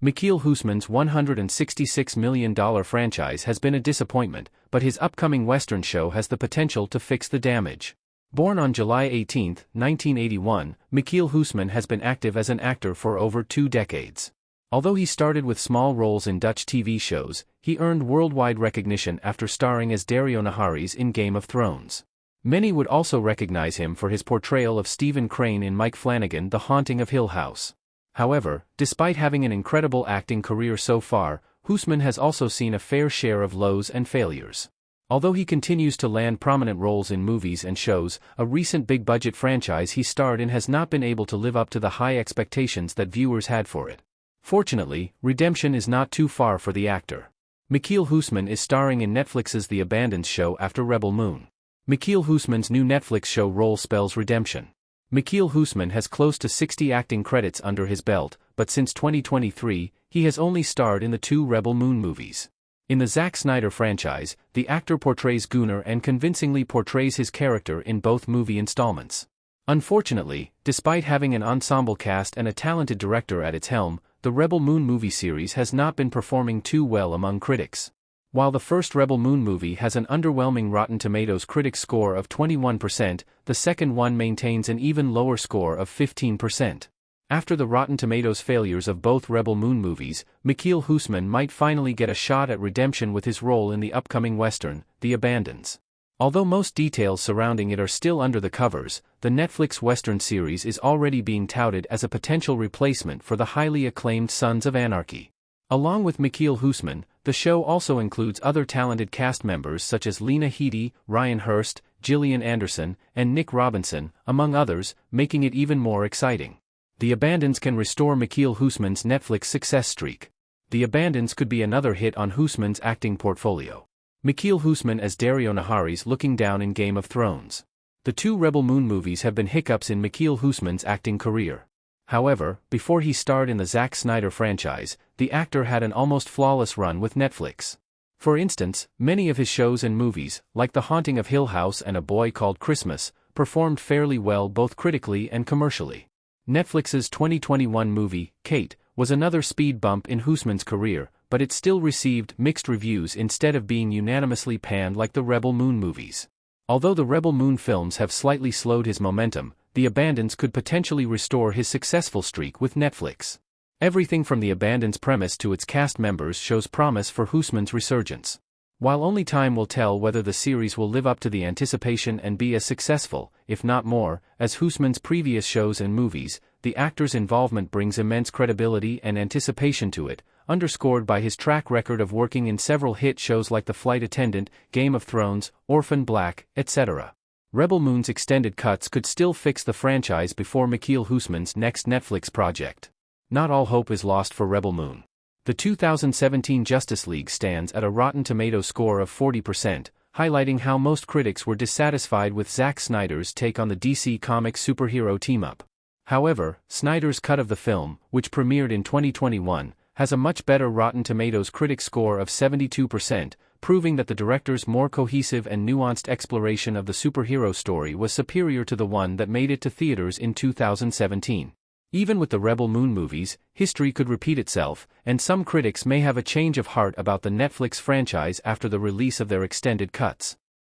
Michiel Huisman's $166 million franchise has been a disappointment, but his upcoming Western show has the potential to fix the damage. Born on July 18, 1981, Michiel Huisman has been active as an actor for over 2 decades. Although he started with small roles in Dutch TV shows, he earned worldwide recognition after starring as Dario Naharis in Game of Thrones. Many would also recognize him for his portrayal of Stephen Crane in Mike Flanagan: The Haunting of Hill House. However, despite having an incredible acting career so far, Huisman has also seen a fair share of lows and failures. Although he continues to land prominent roles in movies and shows, a recent big-budget franchise he starred in has not been able to live up to the high expectations that viewers had for it. Fortunately, redemption is not too far for the actor. Michiel Huisman is starring in Netflix's The Abandons show after Rebel Moon. Michiel Huisman's new Netflix show role spells redemption. Michiel Huisman has close to 60 acting credits under his belt, but since 2023, he has only starred in the 2 Rebel Moon movies. In the Zack Snyder franchise, the actor portrays Gunnar and convincingly portrays his character in both movie installments. Unfortunately, despite having an ensemble cast and a talented director at its helm, the Rebel Moon movie series has not been performing too well among critics. While the first Rebel Moon movie has an underwhelming Rotten Tomatoes critics score of 21%, the second one maintains an even lower score of 15%. After the Rotten Tomatoes failures of both Rebel Moon movies, Michiel Huisman might finally get a shot at redemption with his role in the upcoming Western, The Abandons. Although most details surrounding it are still under the covers, the Netflix Western series is already being touted as a potential replacement for the highly acclaimed Sons of Anarchy. Along with Michiel Huisman, the show also includes other talented cast members such as Lena Headey, Ryan Hurst, Gillian Anderson, and Nick Robinson, among others, making it even more exciting. The Abandons can restore Michiel Huisman's Netflix success streak. The Abandons could be another hit on Huisman's acting portfolio. Michiel Huisman as Dario Naharis looking down in Game of Thrones. The 2 Rebel Moon movies have been hiccups in Michiel Huisman's acting career. However, before he starred in the Zack Snyder franchise, the actor had an almost flawless run with Netflix. For instance, many of his shows and movies, like The Haunting of Hill House and A Boy Called Christmas, performed fairly well both critically and commercially. Netflix's 2021 movie, Kate, was another speed bump in Huisman's career, but it still received mixed reviews instead of being unanimously panned like the Rebel Moon movies. Although the Rebel Moon films have slightly slowed his momentum, The Abandons could potentially restore his successful streak with Netflix. Everything from The Abandons' premise to its cast members shows promise for Huisman's resurgence. While only time will tell whether the series will live up to the anticipation and be as successful, if not more, as Huisman's previous shows and movies, the actor's involvement brings immense credibility and anticipation to it, underscored by his track record of working in several hit shows like The Flight Attendant, Game of Thrones, Orphan Black, etc. Rebel Moon's extended cuts could still fix the franchise before Michiel Huisman's next Netflix project. Not all hope is lost for Rebel Moon. The 2017 Justice League stands at a Rotten Tomatoes score of 40%, highlighting how most critics were dissatisfied with Zack Snyder's take on the DC Comics superhero team-up. However, Snyder's cut of the film, which premiered in 2021, has a much better Rotten Tomatoes critic score of 72%, proving that the director's more cohesive and nuanced exploration of the superhero story was superior to the one that made it to theaters in 2017. Even with the Rebel Moon movies, history could repeat itself, and some critics may have a change of heart about the Netflix franchise after the release of their extended cuts.